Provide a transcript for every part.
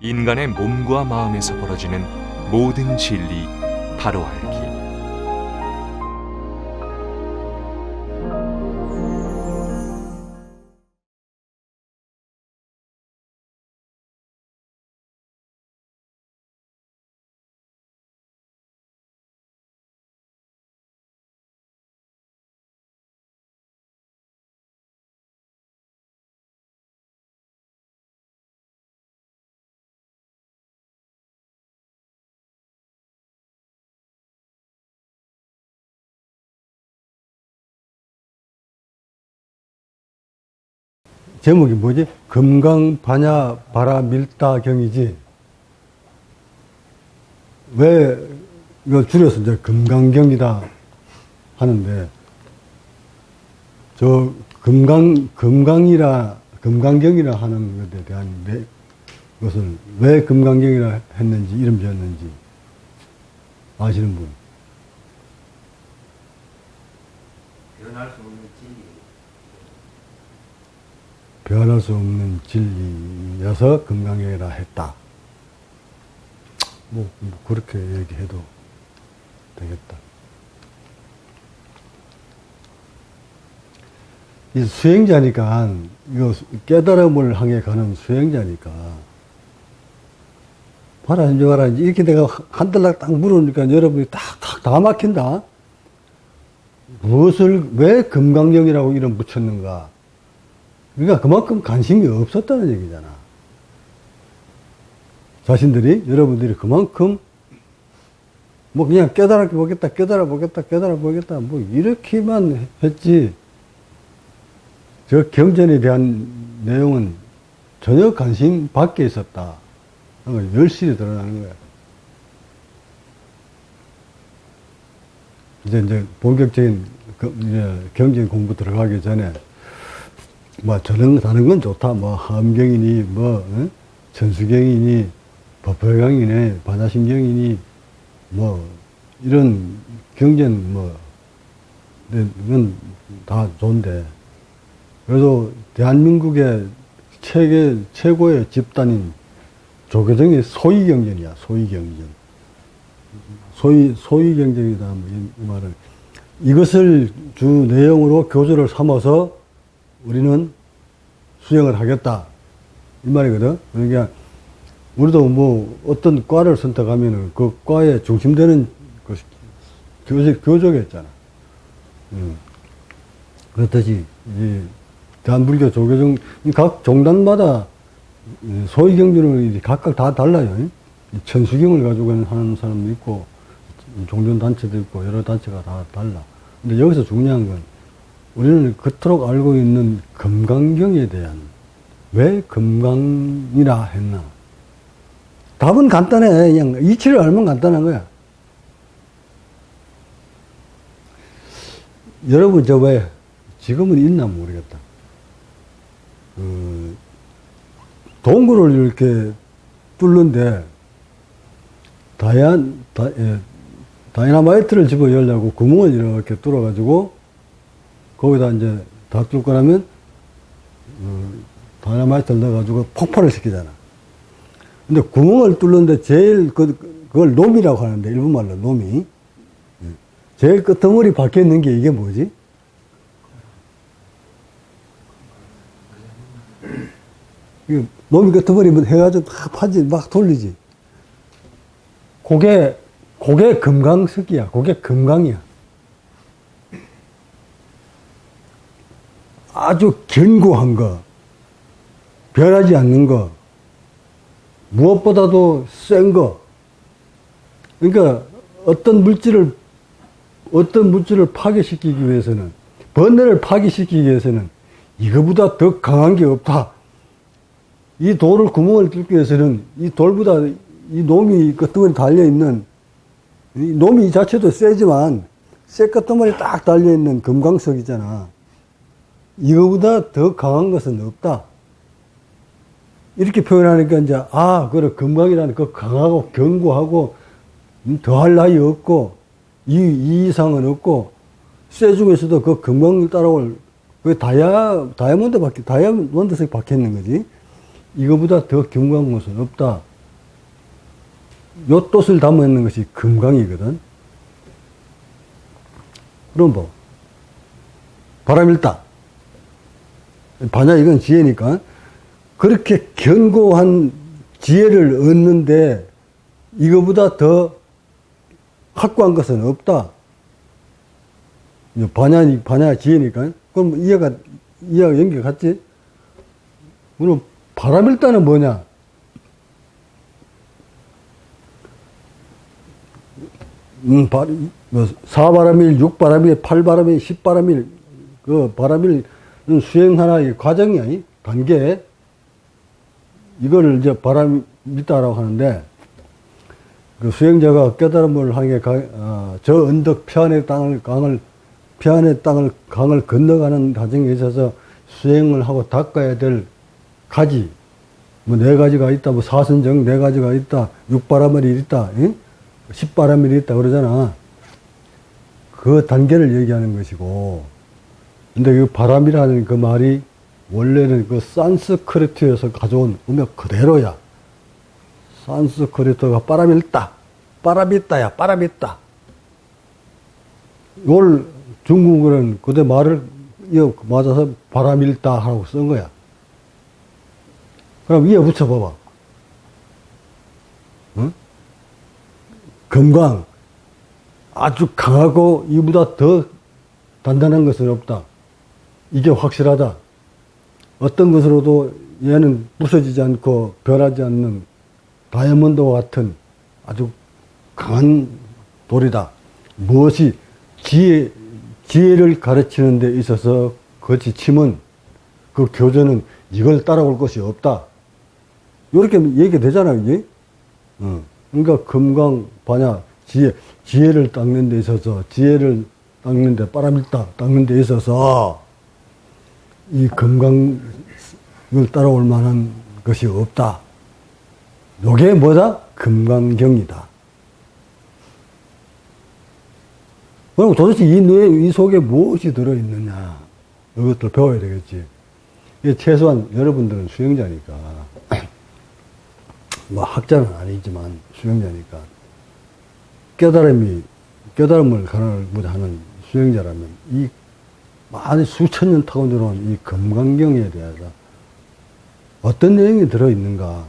인간의 몸과 마음에서 벌어지는 모든 진리 바로 알기. 제목이 뭐지? 금강반야바라밀다경이지. 왜 이걸 줄여서 이제 금강경이다 하는데, 저 금강경이라 하는 것에 대한 것을 왜 금강경이라 했는지, 이름 지었는지 아시는 분? 변할 수 없는 진리. 변할 수 없는 진리여서 금강경이라 했다. 뭐 그렇게 얘기해도 되겠다. 이 수행자니까, 이거 깨달음을 향해 가는 수행자니까, 봐라, 이제 봐라, 이렇게 내가 한 달락 딱 물으니까 여러분이 탁탁 다 막힌다. 왜 금강경이라고 이름 붙였는가? 그러니까 그만큼 관심이 없었다는 얘기잖아. 여러분들이 그만큼, 뭐 그냥 깨달아 보겠다, 뭐 이렇게만 했지, 저 경전에 대한 내용은 전혀 관심 밖에 있었다. 열심히 드러나는 거야. 이제 본격적인 경전 공부 들어가기 전에, 뭐, 다른 건 좋다. 뭐, 함경이니, 뭐, 천수경이니, 법화경이니, 반야심경이니, 뭐, 이런 경전, 뭐, 이건 다 좋은데. 그래도 대한민국의 최고의 집단인 조계종의 소위경전이야, 소위경전. 소위경전이다, 뭐, 이 말을. 이것을 주 내용으로 교조를 삼아서 우리는 수행을 하겠다, 이 말이거든. 그러니까 우리도 뭐 어떤 과를 선택하면은 그 과에 중심되는 그 교조겠잖아. 그렇듯이 이 대한불교 조계종 각 종단마다 소위경전을 각각 다 달라요. 천수경을 가지고 하는 사람도 있고, 종전 단체도 있고, 여러 단체가 다 달라. 근데 여기서 중요한 건, 우리는 그토록 알고 있는 금강경에 대한, 왜 금강이라 했나? 답은 간단해. 그냥 이치를 알면 간단한 거야. 여러분, 지금은 있나 모르겠다. 동굴을 이렇게 뚫는데, 다이나마이트를 집어 열려고 구멍을 이렇게 뚫어가지고, 거기다 이제 다 뚫고 나면, 다이나마이트를 넣어가지고 폭발을 시키잖아. 근데 구멍을 뚫는데 제일 그걸 놈이라고 하는데, 일본말로 놈이. 제일 끄트머리 박혀 있는 게 이게 뭐지? 놈이 끄트머리 해가지고 막 파지, 막 돌리지. 그게 금강석이야. 그게 금강이야. 아주 견고한 거, 변하지 않는 거, 무엇보다도 센 거. 그러니까 어떤 물질을 파괴시키기 위해서는, 번뇌를 파괴시키기 위해서는 이거보다 더 강한 게 없다. 이 돌을 구멍을 뚫기 위해서는 이 돌보다 이 놈이 끄트머리 달려있는, 이 놈이 자체도 세지만 쇠 끄트머리 딱 달려있는 금강석이잖아. 이거보다 더 강한 것은 없다. 이렇게 표현하니까 이제, 그래, 금강이라는 그 강하고 견고하고 더할 나위 없고 이 이상은 없고, 쇠 중에서도 그 금강을 따라올 그 다이아몬드석이 박혀 있는 거지. 이거보다 더 견고한 것은 없다. 요 뜻을 담아 있는 것이 금강이거든. 그럼 뭐, 바람일다. 반야 이건 지혜니까. 그렇게 견고한 지혜를 얻는데 이거보다 더 확고한 것은 없다. 반야 지혜니까. 그럼 이해가 연결 같지? 그럼 바람일다는 뭐냐? 사바람일, 육바람일, 팔바람일, 십바람일, 그 바람일 수행 하나의 과정이야, 단계. 이거를 이제 바람일다라고 하는데, 그 수행자가 깨달음을 하게 저 언덕 편의 땅을 강을 건너가는 과정에 있어서 수행을 하고 닦아야 될 가지, 뭐 4가지가 있다, 뭐 사선정 4가지가 있다, 육바라밀이 있다, 십바라밀이 있다 그러잖아. 그 단계를 얘기하는 것이고, 근데 그 바람이라는 그 말이 원래는 그 산스크리트에서 가져온 음역 그대로야. 산스크리트가 바람일다, 바람있다야, 바람있다. 이걸 중국어는 그대 말을 이어 맞아서 바람일다 하고 쓴 거야. 그럼 위에 붙여봐봐. 응? 금강. 아주 강하고 이보다 더 단단한 것은 없다. 이게 확실하다. 어떤 것으로도 얘는 부서지지 않고 변하지 않는 다이아몬드와 같은 아주 강한 돌이다. 무엇이 지혜를 가르치는 데 있어서 그 지침은, 그 교전은 이걸 따라올 것이 없다. 이렇게 얘기되잖아요, 이게. 그러니까 금강, 반야, 지혜를 닦는 데 있어서, 지혜를 닦는 데, 바람일다 닦는 데 있어서 이 금강을 따라올 만한 것이 없다. 요게 뭐다? 금강경이다. 그럼 도대체 이 속에 무엇이 들어있느냐? 이것들 배워야 되겠지. 최소한 여러분들은 수행자니까, 뭐 학자는 아니지만 수행자니까, 깨달음을 가르고자 하는 수행자라면 이 많이 수천 년 타고 들어온 이 금강경에 대해서 어떤 내용이 들어있는가?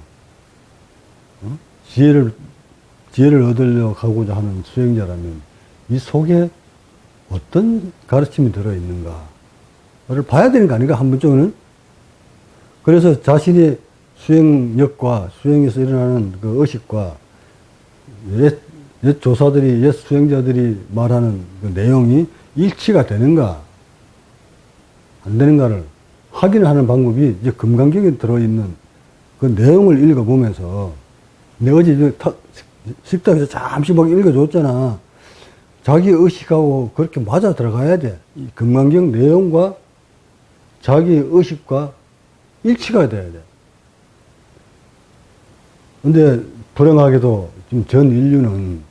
지혜를 얻으려 가고자 하는 수행자라면 이 속에 어떤 가르침이 들어있는가를 봐야 되는 거 아닌가, 한 번쯤은? 그래서 자신의 수행력과 수행에서 일어나는 그 의식과 옛 조사들이, 옛 수행자들이 말하는 그 내용이 일치가 되는가, 안 되는가를 확인하는 방법이 이제 금강경에 들어있는 그 내용을 읽어보면서, 내가 어제 식당에서 잠시 막 읽어줬잖아. 자기 의식하고 그렇게 맞아 들어가야 돼. 이 금강경 내용과 자기 의식과 일치가 돼야 돼. 근데 불행하게도 지금 전 인류는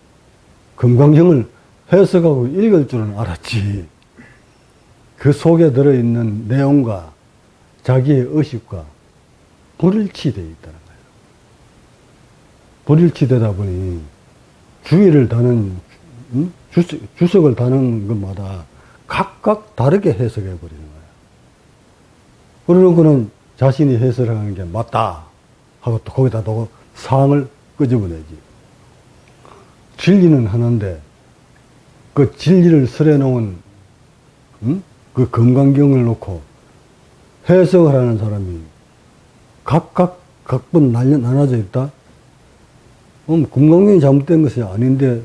금강경을 해석하고 읽을 줄은 알았지, 그 속에 들어있는 내용과 자기의 의식과 불일치되어 있다는 거예요. 불일치되다 보니 주의를 다는, 주석을 다는 것마다 각각 다르게 해석해 버리는 거예요. 그러는 거는 자신이 해석하는 게 맞다 하고 또 거기다 놓고 상을 끄집어내지. 진리는 하나인데 그 진리를 설해 놓은 그 금강경을 놓고 해석을 하는 사람이 각각 각분 나눠져 있다? 그럼 금강경이 잘못된 것이 아닌데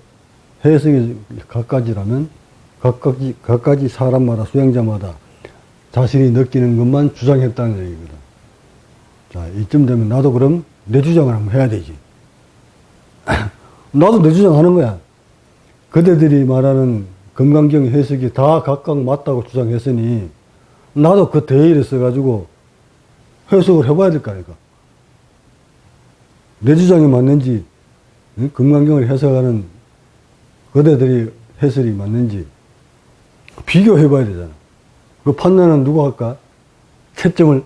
해석이 각가지라면 각가지 사람마다, 수행자마다 자신이 느끼는 것만 주장했다는 얘기거든. 자, 이쯤 되면 나도 그럼 내 주장을 한번 해야 되지. 나도 내 주장하는 거야. 그대들이 말하는 금강경 해석이 다 각각 맞다고 주장했으니 나도 그 대의를 써가지고 해석을 해봐야 될 거 아닐까. 내 주장이 맞는지, 금강경을 해석하는 그대들이 해설이 맞는지 비교해봐야 되잖아. 그 판단은 누가 할까? 채점을.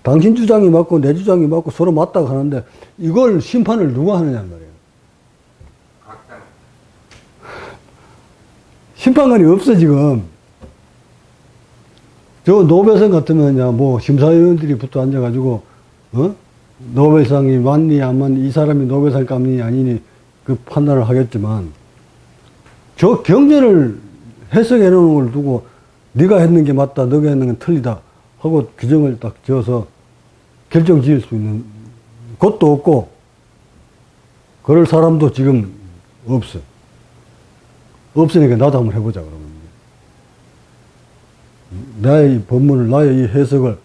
당신 주장이 맞고 내 주장이 맞고 서로 맞다고 하는데 이걸 심판을 누가 하느냐는 말이에요. 각당. 심판관이 없어, 지금. 저 노벨상 같으면, 뭐, 심사위원들이 붙어 앉아가지고, 노벨상이 맞니, 안 맞니, 이 사람이 노벨상 감니, 아니니, 그 판단을 하겠지만, 저 경전을 해석해 놓은 걸 두고, 네가 했는 게 맞다, 너가 했는 건 틀리다, 하고 규정을 딱 지어서 결정 지을 수 있는 곳도 없고, 그럴 사람도 지금 없어. 없으니까 나도 한번 해보자, 그러면. 나의 이 본문을, 나의 이 해석을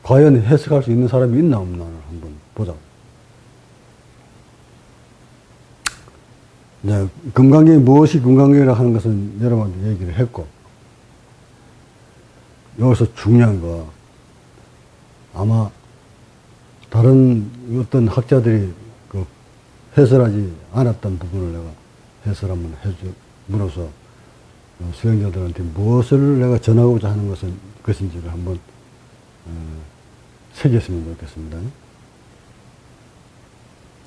과연 해석할 수 있는 사람이 있나 없나 한번 보자. 이제 금강경이 무엇이 금강경이라 하는 것은 여러분한테 얘기를 했고, 여기서 중요한 거, 아마 다른 어떤 학자들이 그 해설하지 않았던 부분을 내가 해설 한번 해줌으로써 수행자들한테 무엇을 내가 전하고자 하는 것인지를 한번 새겼으면 좋겠습니다.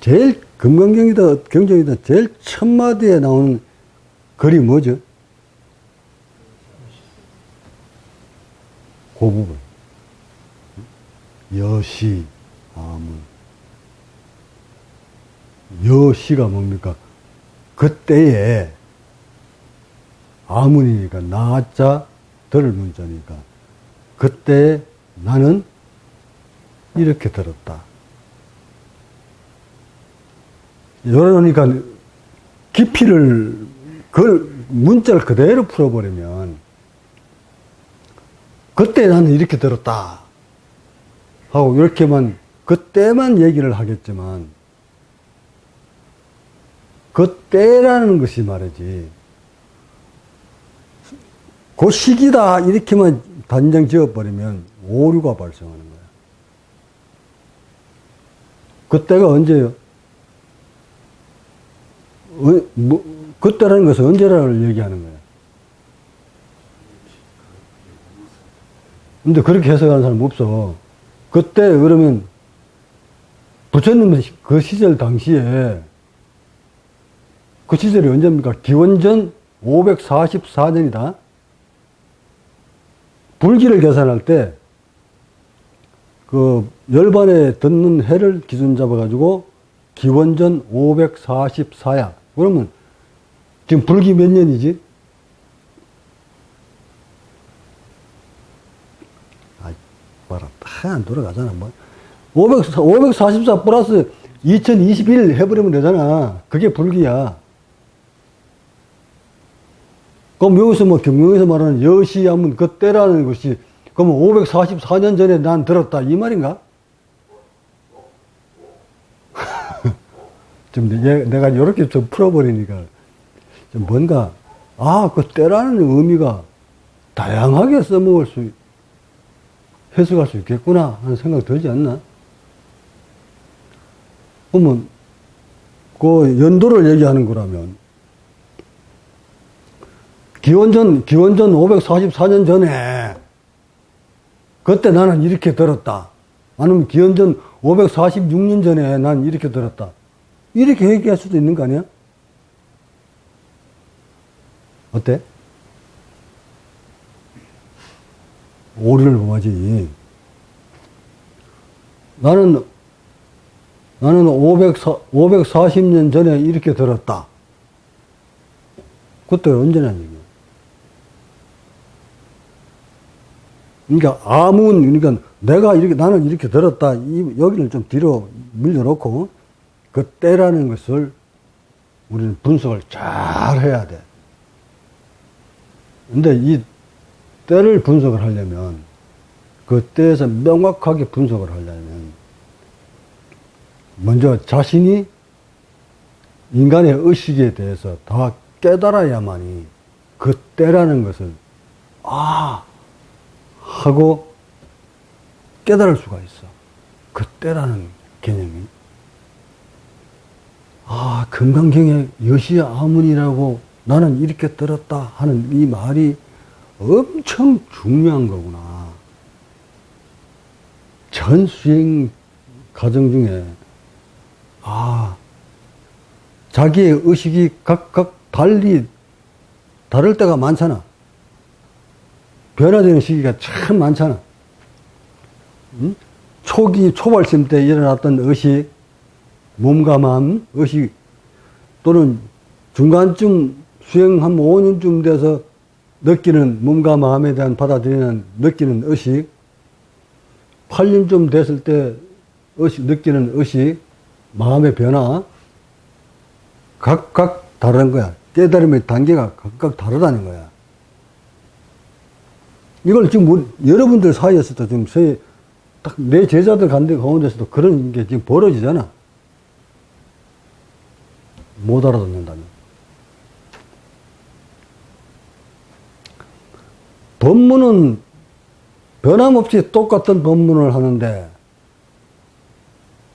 제일 금강경이다 경전이다 제일 첫 마디에 나오는 글이 뭐죠? 그 부분. 여시 아문. 여시가 뭡니까? 그때에 아문이니까 나자 들을 문자니까 그때 나는 이렇게 들었다. 그러니까 깊이를 그 문자를 그대로 풀어버리면 그때 나는 이렇게 들었다 하고 이렇게만 그때만 얘기를 하겠지만 그때라는 것이 말이지 그 시기다 이렇게만 단정 지어버리면 오류가 발생하는 거야. 그때가 언제예요? 그때라는 것은 언제라를 얘기하는 거야. 근데 그렇게 해석하는 사람 없어. 그때 그러면 부처님은 그 시절 당시에 그 시절이 언제입니까? 기원전 544년이다. 불기를 계산할 때, 그, 열반에 듣는 해를 기준 잡아가지고, 기원전 544야. 그러면, 지금 불기 몇 년이지? 아이, 봐라. 다 안 돌아가잖아, 뭐. 544 플러스 2021 해버리면 되잖아. 그게 불기야. 그럼 여기서 뭐 경영에서 말하는 여시하면 그때라는 것이 그러면 544년 전에 난 들었다 이 말인가? 좀 내가 이렇게 좀 풀어버리니까 좀 뭔가 그때라는 의미가 다양하게 써먹을 수 해석할 수 있겠구나 하는 생각 들지 않나? 그러면 그 연도를 얘기하는 거라면 기원전 544년 전에 그때 나는 이렇게 들었다. 아니면 기원전 546년 전에 난 이렇게 들었다. 이렇게 얘기할 수도 있는 거 아니야? 어때? 오류를 범하지. 나는 540년 전에 이렇게 들었다. 그때가 언제냐는 얘기야. 그러니까 그러니까 내가 이렇게 나는 이렇게 들었다. 여기를 좀 뒤로 밀려놓고 그때라는 것을 우리는 분석을 잘 해야 돼. 근데 이 때를 분석을 하려면 그 때에서 명확하게 분석을 하려면 먼저 자신이 인간의 의식에 대해서 다 깨달아야만이 그 때라는 것을 하고 깨달을 수가 있어. 그 때라는 개념이. 금강경의 여시 아문이라고 나는 이렇게 들었다 하는 이 말이 엄청 중요한 거구나. 전 수행 과정 중에, 자기의 의식이 각각 다를 때가 많잖아. 변화되는 시기가 참 많잖아. 응? 초발심 때 일어났던 의식, 몸과 마음, 의식, 또는 중간쯤 수행 한 5년쯤 돼서 느끼는 몸과 마음에 대한 받아들이는 느끼는 의식, 8년쯤 됐을 때 느끼는 의식, 마음의 변화, 각각 다른 거야. 깨달음의 단계가 각각 다르다는 거야. 이걸 지금 여러분들 사이에서도 지금 딱 내 제자들 가운데서도 그런 게 지금 벌어지잖아. 못 알아듣는다면. 법문은 변함없이 똑같은 법문을 하는데,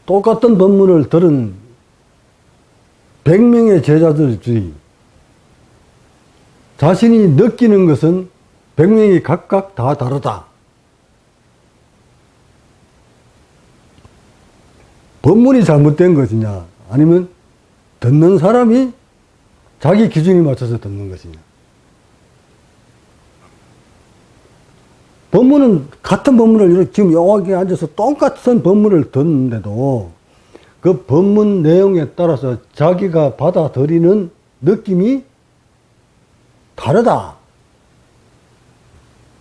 똑같은 법문을 들은 100명의 제자들 중에 자신이 느끼는 것은 100명이 각각 다 다르다. 법문이 잘못된 것이냐, 아니면 듣는 사람이 자기 기준에 맞춰서 듣는 것이냐. 법문은 같은 법문을 이렇게 지금 여기 앉아서 똑같은 법문을 듣는데도 그 법문 내용에 따라서 자기가 받아들이는 느낌이 다르다.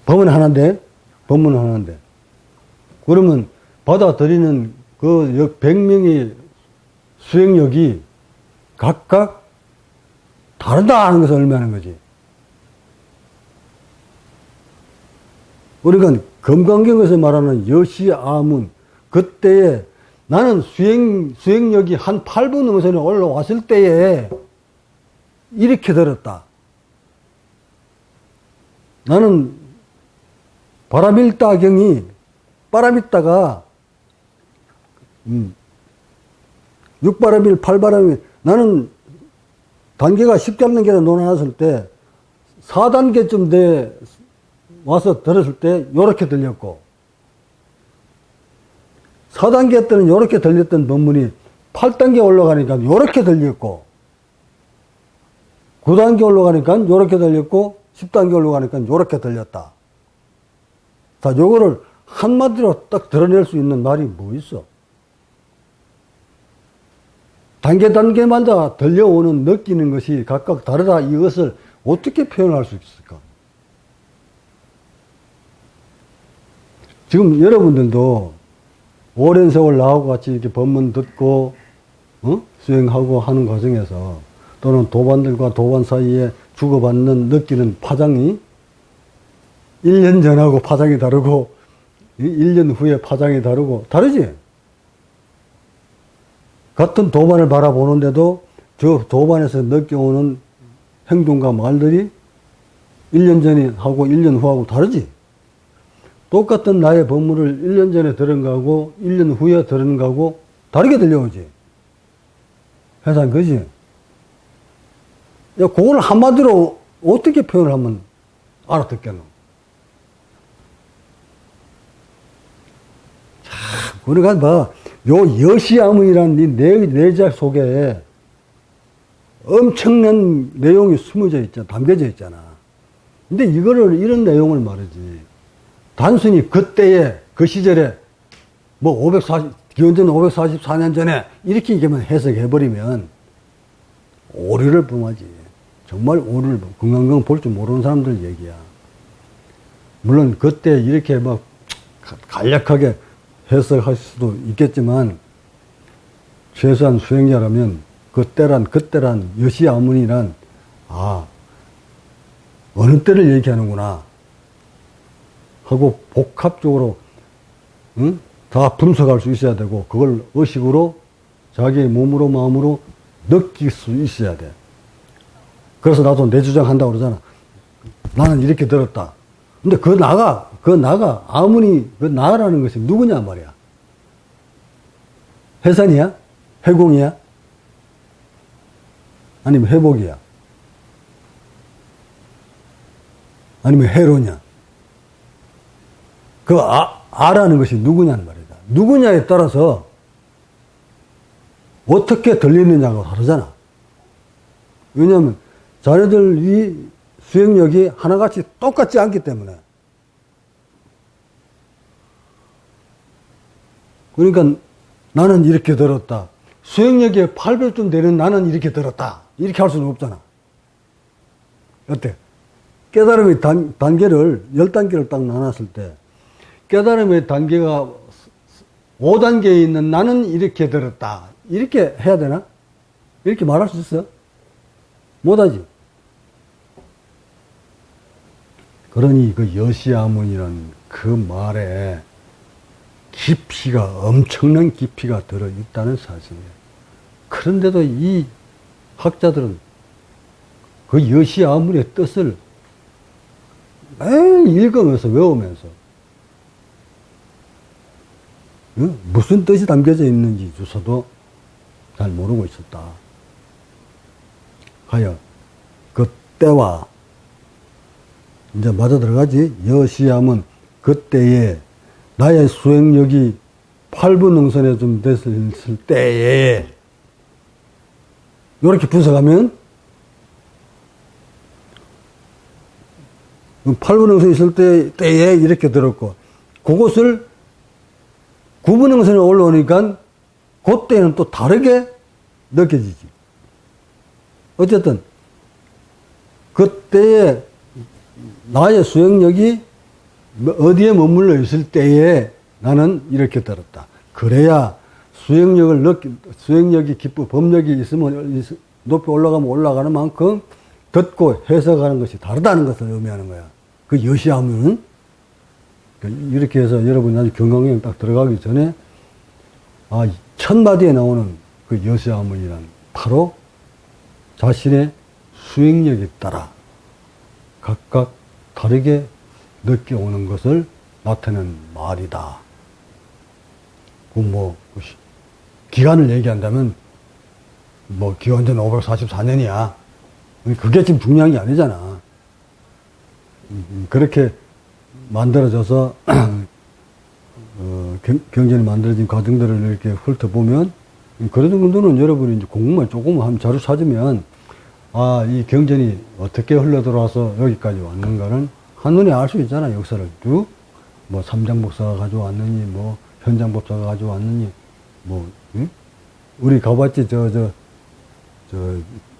법문은 하나인데. 그러면 받아들이는 그 100명의 수행력이 각각 다르다 하는 것을 의미하는 거지. 그러니까 금강경에서 말하는 여시아문, 그때에 나는 수행력이 한 8분 넘어서 올라왔을 때에 이렇게 들었다. 나는 바람일다경이 바람있다가 6바람일, 8바람일, 나는 단계가 10단계로 논해놨을 때 4단계쯤 돼 와서 들었을 때 요렇게 들렸고, 4단계 때는 요렇게 들렸던 법문이 8단계 올라가니까 요렇게 들렸고, 9단계 올라가니까 요렇게 들렸고, 10단계 올라가니까 요렇게 들렸다. 자, 요거를 한마디로 딱 드러낼 수 있는 말이 뭐 있어? 단계마다 들려오는 느끼는 것이 각각 다르다. 이것을 어떻게 표현할 수 있을까? 지금 여러분들도 오랜 세월 나하고 같이 이렇게 법문 듣고, 수행하고 하는 과정에서, 또는 도반들과 도반 사이에 주고받는 느끼는 파장이 1년 전하고 파장이 다르고 1년 후에 파장이 다르지? 같은 도반을 바라보는데도 저 도반에서 느껴오는 행동과 말들이 1년 전에 하고 1년 후하고 다르지? 똑같은 나의 법문을 1년 전에 들은 거하고 1년 후에 들은 거하고 다르게 들려오지? 해산 그지? 야, 그걸 한마디로 어떻게 표현을 하면 알아듣겠노? 그러니까 뭐, 요 여시아문이라는 이 내자 속에 엄청난 내용이 담겨져 있잖아. 근데 이런 내용을 말이지. 단순히 그때에, 그 시절에, 뭐 기원전 544년 전에 이렇게 얘기만 해석해버리면 오류를 범하지. 정말 오류를 범. 금강경 볼 줄 모르는 사람들 얘기야. 물론 그때 이렇게 막 간략하게 해석할 수도 있겠지만 최소한 수행자라면 그때란 여시아문이란 어느 때를 얘기하는구나 하고 복합적으로 다 분석할 수 있어야 되고, 그걸 의식으로 자기의 몸으로 마음으로 느낄 수 있어야 돼. 그래서 나도 내 주장한다고 그러잖아. 나는 이렇게 들었다. 근데 그 나가 아무니 그 나라는 것이 누구냐 말이야. 해산이야? 해공이야? 아니면 회복이야? 아니면 해로냐? 그 아라는 것이 누구냐는 말이다. 누구냐에 따라서 어떻게 들리느냐가 다르잖아. 왜냐하면 자네들이 수행력이 하나같이 똑같지 않기 때문에. 그러니까 나는 이렇게 들었다. 수행력이 8배쯤 되는 나는 이렇게 들었다. 이렇게 할 수는 없잖아. 어때? 깨달음의 단계를 10단계를 딱 나눴을 때 깨달음의 단계가 5단계에 있는 나는 이렇게 들었다. 이렇게 해야 되나? 이렇게 말할 수 있어? 못하지. 그러니 그 여시아문이라는 그 말에 깊이가, 엄청난 깊이가 들어있다는 사실이에요. 그런데도 이 학자들은 그 여시아문의 뜻을 매일 읽으면서 외우면서 무슨 뜻이 담겨져 있는지 주서도 잘 모르고 있었다. 하여 그 때와 이제 맞아 들어가지. 여시함은 그때에 나의 수행력이 8분 능선에 좀 됐을 때에 이렇게 분석하면 8분 능선에 있을 때에 이렇게 들었고 그것을 9분 능선에 올라오니까 그때는 또 다르게 느껴지지. 어쨌든 그때에 나의 수행력이 어디에 머물러 있을 때에 나는 이렇게 들었다. 그래야 수행력이 깊고 법력이 있으면 높이 올라가면 올라가는 만큼 듣고 해석하는 것이 다르다는 것을 의미하는 거야. 그 여시하면은 이렇게 해서 여러분이 아주 경강경 딱 들어가기 전에 첫 마디에 나오는 그 여시하문이란 바로 자신의 수행력에 따라 각각 다르게 느껴오는 것을 나타내는 말이다. 기간을 얘기한다면, 기원전 544년이야. 그게 지금 중요한 게 아니잖아. 그렇게 만들어져서, 경전이 만들어진 과정들을 이렇게 훑어보면, 그런 정도는 여러분이 이제 공부만 조금 하면 자료 찾으면, 이 경전이 어떻게 흘러들어와서 여기까지 왔는가는 한눈에 알 수 있잖아, 역사를 쭉. 삼장법사가 가져왔느니, 현장법사가 가져왔느니, 응? 우리 가봤지,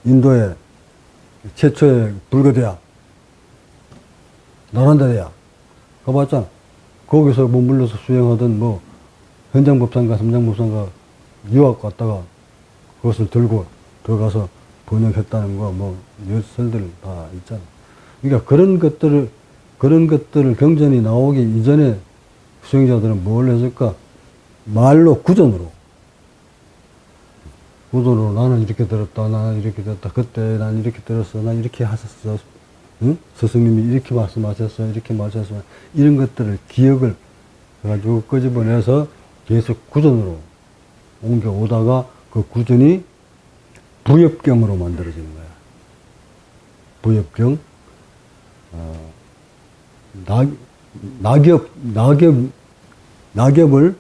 인도의 최초의 불교대학, 나란다 대학. 가봤잖아. 거기서 머물러서 수행하던 현장법사인가 삼장법사인가 유학 갔다가 그것을 들고 들어가서 번역했다는 거, 설들 다 있잖아. 그러니까 그런 것들을 경전이 나오기 이전에 수행자들은 뭘 했을까? 말로 구전으로 나는 이렇게 들었다, 나는 이렇게 들었다, 그때 난 이렇게 들었어, 난 이렇게 하셨어, 응? 스승님이 이렇게 말씀하셨어, 이렇게 말씀하셨어, 이런 것들을 기억을 해가지고 끄집어내서 계속 구전으로 옮겨오다가 그 구전이 부엽경으로 만들어지는 거야. 부엽경. 낙엽을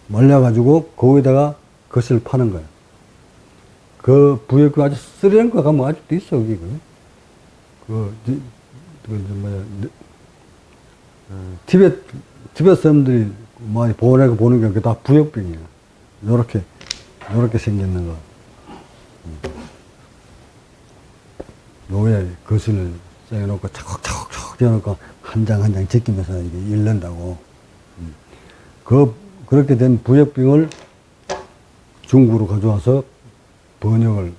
말려가지고 거기다가 것을 파는 거야. 그 부엽경 아주 쓰레기가 가면 아직도 있어, 여기. 티벳 사람들이 많이 보는 게 다 부엽경이야. 요렇게 생겼는 거. 요에 거슬을 떼어놓고 차곡차곡 떼어놓고 한 장 한 장 제끼면서 이게 읽는다고. 그렇게 된 부엽경을 중국으로 가져와서 번역을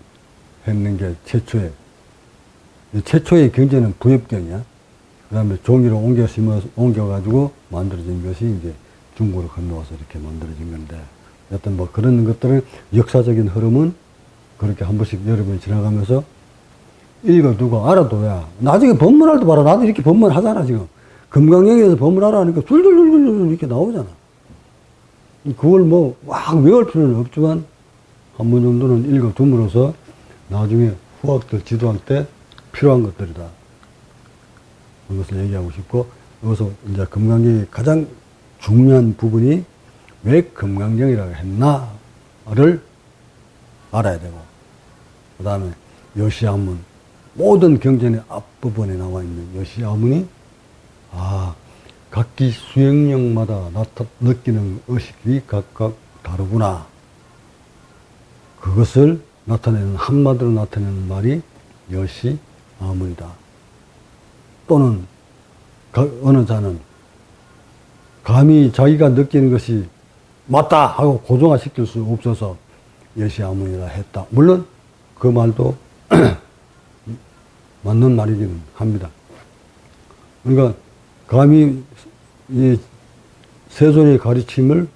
했는 게 최초의 경전은 부엽경이야. 그 다음에 종이로 옮겨가지고 만들어진 것이 이제 중국으로 건너와서 이렇게 만들어진 건데, 여튼 그런 것들은 역사적인 흐름은 그렇게 한 번씩 여러분이 지나가면서 읽어두고 알아둬야, 나중에 법문할 때 봐라. 나도 이렇게 법문 하잖아, 지금. 금강경에서 법문하라 하니까 줄줄줄줄 이렇게 나오잖아. 그걸 막 외울 필요는 없지만, 한 번 정도는 읽어둠으로써 나중에 후학들 지도할 때 필요한 것들이다. 그것을 얘기하고 싶고, 여기서 이제 금강경의 가장 중요한 부분이 왜 금강경이라고 했나를 알아야 되고, 그 다음에 여시아문, 모든 경전의 앞부분에 나와 있는 여시아문이 각기 수행력마다 느끼는 의식이 각각 다르구나. 그것을 나타내는, 한마디로 나타내는 말이 여시아문이다. 또는 어느 자는 감히 자기가 느끼는 것이 맞다 하고 고정화시킬 수 없어서 여시아문이라 했다. 물론 그 말도 맞는 말이기는 합니다. 그러니까 감히 이 세존의 가르침을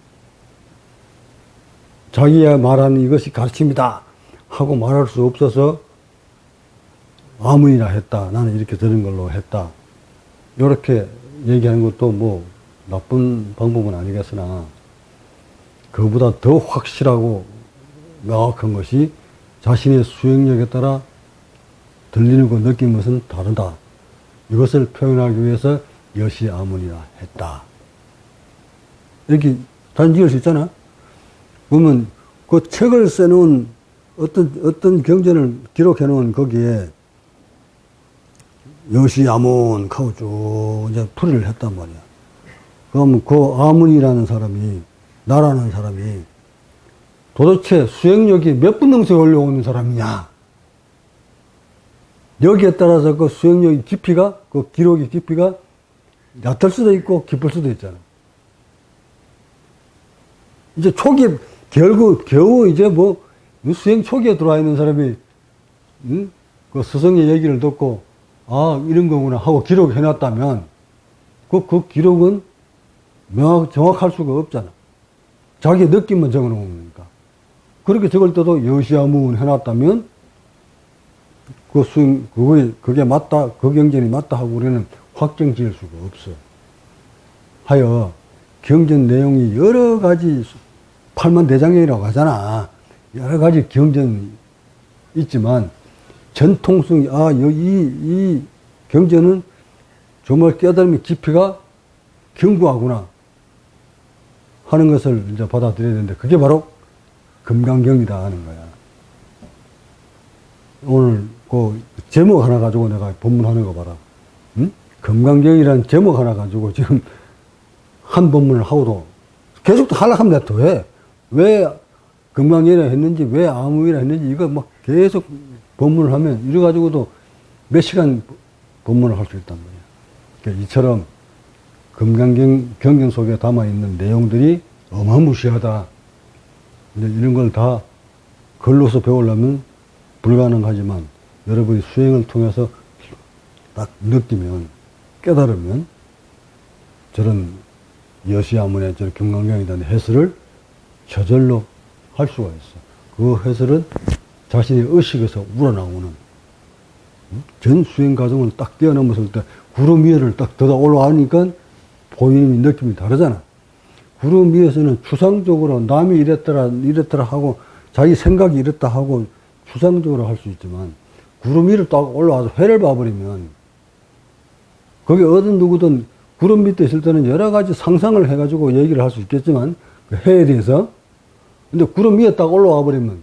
자기가 말하는 이것이 가르침이다 하고 말할 수 없어서 아문이라 했다. 나는 이렇게 들은 걸로 했다. 이렇게 얘기하는 것도 뭐 나쁜 방법은 아니겠으나 그보다 더 확실하고 명확한 것이 자신의 수행력에 따라 들리는 것, 느끼는 것은 다르다. 이것을 표현하기 위해서 여시아문이라 했다. 이렇게 단지할 수 있잖아. 그러면 그 책을 써놓은 어떤 경전을 기록해 놓은 거기에 여시아문 하고 쭉 이제 풀이를 했단 말이야. 그럼 그 아문이라는 사람이, 나라는 사람이 도대체 수행력이 몇 분 능수에 올라오는 사람이냐. 여기에 따라서 그 수행력의 깊이가, 그 기록의 깊이가 얕을 수도 있고 깊을 수도 있잖아. 이제 초기에, 겨우 이제 뭐, 수행 초기에 들어와 있는 사람이, 그 스승의 얘기를 듣고, 이런 거구나 하고 기록해 놨다면, 그 기록은 정확할 수가 없잖아. 자기 느낌만 적어 놓은 거니까. 그렇게 적을 때도 여시아문 해놨다면, 그게 맞다, 그 경전이 맞다 하고 우리는 확정 지을 수가 없어. 하여, 경전 내용이 여러 가지, 팔만대장경이라고 하잖아. 여러 가지 경전이 있지만, 전통성이, 이 경전은 정말 깨달음의 깊이가 견고하구나 하는 것을 이제 받아들여야 되는데, 그게 바로 금강경이다 하는 거야. 오늘 그 제목 하나 가지고 내가 법문하는 거 봐라. 응? 금강경이라는 제목 하나 가지고 지금 한 법문을 하고도 계속 또 하려고 하면 내가 더 해. 왜 금강경이라 했는지, 왜 아무이라 했는지, 이거 막 계속 법문을 하면 이래가지고도 몇 시간 법문을 할 수 있단 말이야. 그러니까 이처럼 금강경 속에 담아있는 내용들이 어마무시하다. 이제 이런 걸 다 글로서 배우려면 불가능하지만 여러분이 수행을 통해서 딱 느끼면, 깨달으면 저런 여시아문의 저런 금강경에 대한 해설을 저절로 할 수가 있어. 그 해설은 자신의 의식에서 우러나오는 전 수행 과정을 딱 뛰어넘었을 때 구름 위에를 딱 더 올라가니까 본인의 느낌이 다르잖아. 구름 위에서는 추상적으로 남이 이랬더라 하고 자기 생각이 이랬다 하고 추상적으로 할 수 있지만 구름 위를 딱 올라와서 해를 봐버리면 거기 어떤 누구든 구름 밑에 있을 때는 여러 가지 상상을 해가지고 얘기를 할 수 있겠지만 그 해에 대해서 근데 구름 위에 딱 올라와 버리면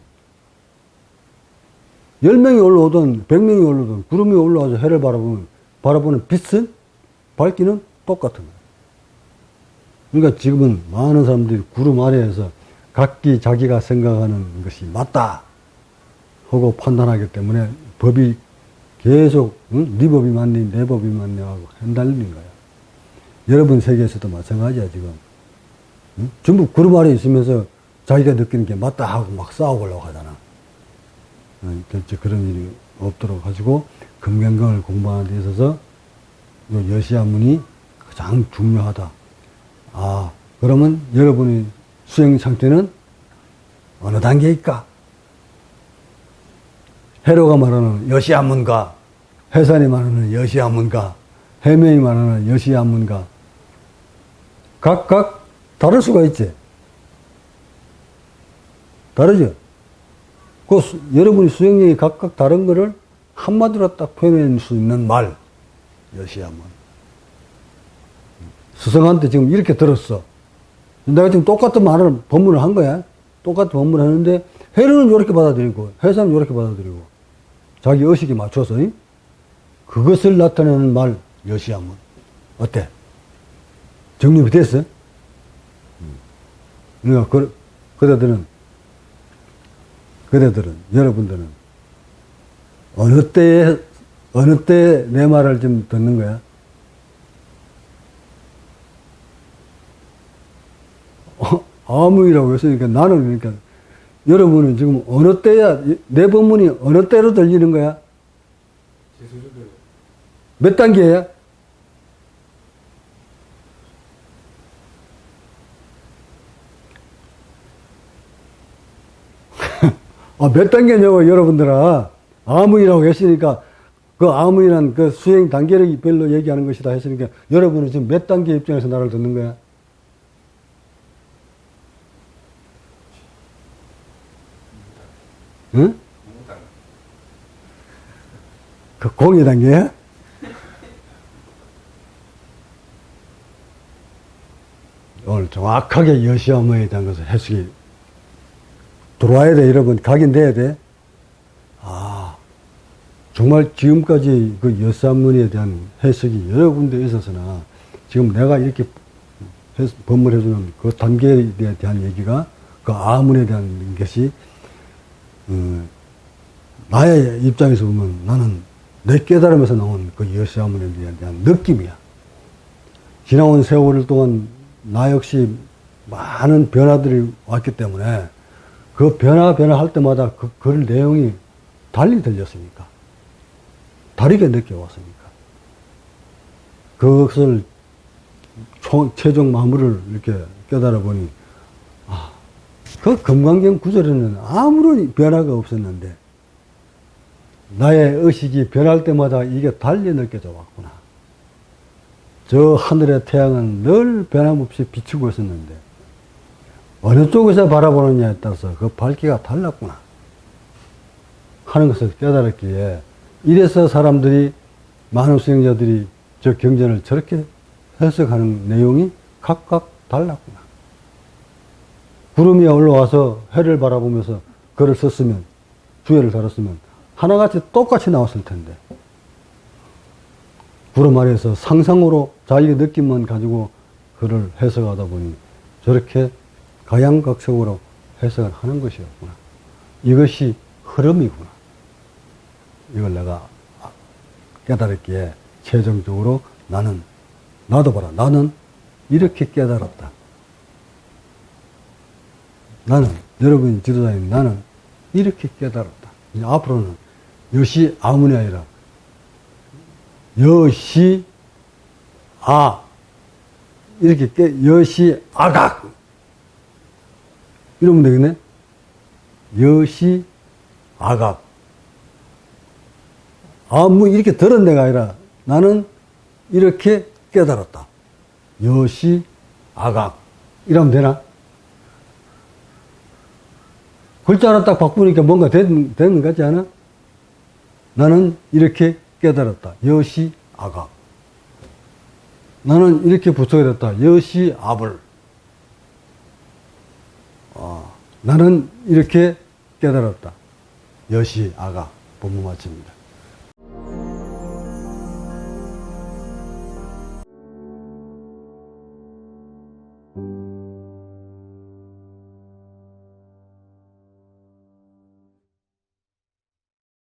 10명이 올라오든 100명이 올라오든 구름 위에 올라와서 해를 바라보는 빛은 밝기는 똑같은 거예요. 그러니까 지금은 많은 사람들이 구름 아래에서 각기 자기가 생각하는 것이 맞다 하고 판단하기 때문에 법이 계속 네 법이 맞니 내 법이 맞니 하고 헷갈리는 거야. 여러분 세계에서도 마찬가지야 지금. 전부 구름 아래에 있으면서 자기가 느끼는 게 맞다 하고 막 싸우려고 하잖아. 결제 그런 일이 없도록 가지고 금강경을 공부하는 데 있어서 요 여시아문이 가장 중요하다. 그러면 여러분의 수행 상태는 어느 단계일까? 해로가 말하는 여시아문가, 해산이 말하는 여시아문가, 해명이 말하는 여시아문가, 각각 다를 수가 있지. 다르죠? 여러분의 수행력이 각각 다른 거를 한마디로 딱 표현할 수 있는 말, 여시아문. 스승한테 지금 이렇게 들었어. 내가 지금 똑같은 말을, 법문을 한 거야. 똑같은 법문을 하는데, 해는 이렇게 받아들이고, 해사는 이렇게 받아들이고, 자기 의식에 맞춰서, 그것을 나타내는 말, 여시하면. 어때? 정립이 됐어? 그러니까, 그대들은, 여러분들은, 어느 때에 내 말을 좀 듣는 거야? 아무이라고 했으니까 나는 그러니까 여러분은 지금 어느 때야 내 법문이 어느 때로 들리는 거야? 몇 단계야? 몇 단계냐고 여러분들아. 아무이라고 했으니까 그 아무이란 그 수행 단계를 별로 얘기하는 것이다 했으니까 여러분은 지금 몇 단계 입장에서 나를 듣는 거야? 응? 그 공의 단계야? 오늘 정확하게 여시아무에 대한 것을 해석이 들어와야 돼, 여러분. 각인돼야 돼. 정말 지금까지 그 여사문에 대한 해석이 여러 군데 있어서나 지금 내가 이렇게 법문해주는 그 단계에 대한 얘기가 그 아문에 대한 것이 나의 입장에서 보면 나는 내 깨달음에서 나온 그 여사문에 대한 느낌이야. 지나온 세월 동안 나 역시 많은 변화들이 왔기 때문에 그 변화할 때마다 그 내용이 달리 들렸으니까. 다르게 느껴왔으니까. 그것을 최종 마무리를 이렇게 깨달아 보니, 그 금강경 구절에는 아무런 변화가 없었는데, 나의 의식이 변할 때마다 이게 달리 느껴져 왔구나. 저 하늘의 태양은 늘 변함없이 비추고 있었는데, 어느 쪽에서 바라보느냐에 따라서 그 밝기가 달랐구나. 하는 것을 깨달았기에, 이래서 사람들이, 많은 수행자들이 저 경전을 저렇게 해석하는 내용이 각각 달랐구나. 구름이 올라와서 해를 바라보면서 글을 썼으면, 주예를 달았으면 하나같이 똑같이 나왔을 텐데, 구름 아래에서 상상으로 자기의 느낌만 가지고 글을 해석하다 보니 저렇게 가양각색으로 해석을 하는 것이었구나. 이것이 흐름이구나. 이걸 내가 깨달았기에 최종적으로 나도 봐라. 나는 이렇게 깨달았다. 나는, 여러분 지도자님, 나는 이렇게 깨달았다. 이제 앞으로는 여시 아문이 아니라 여시 이렇게 여시 아각 이러면 되겠네. 여시 아각. 뭐 이렇게 들은 데가 아니라 나는 이렇게 깨달았다. 여시 아각. 이러면 되나? 글자를 딱 바꾸니까 뭔가 되는 것 같지 않아? 나는 이렇게 깨달았다. 여시 아각. 나는 이렇게 붙여야 됐다. 여시 아불. 나는 이렇게 깨달았다. 여시 아각. 본문 마칩니다.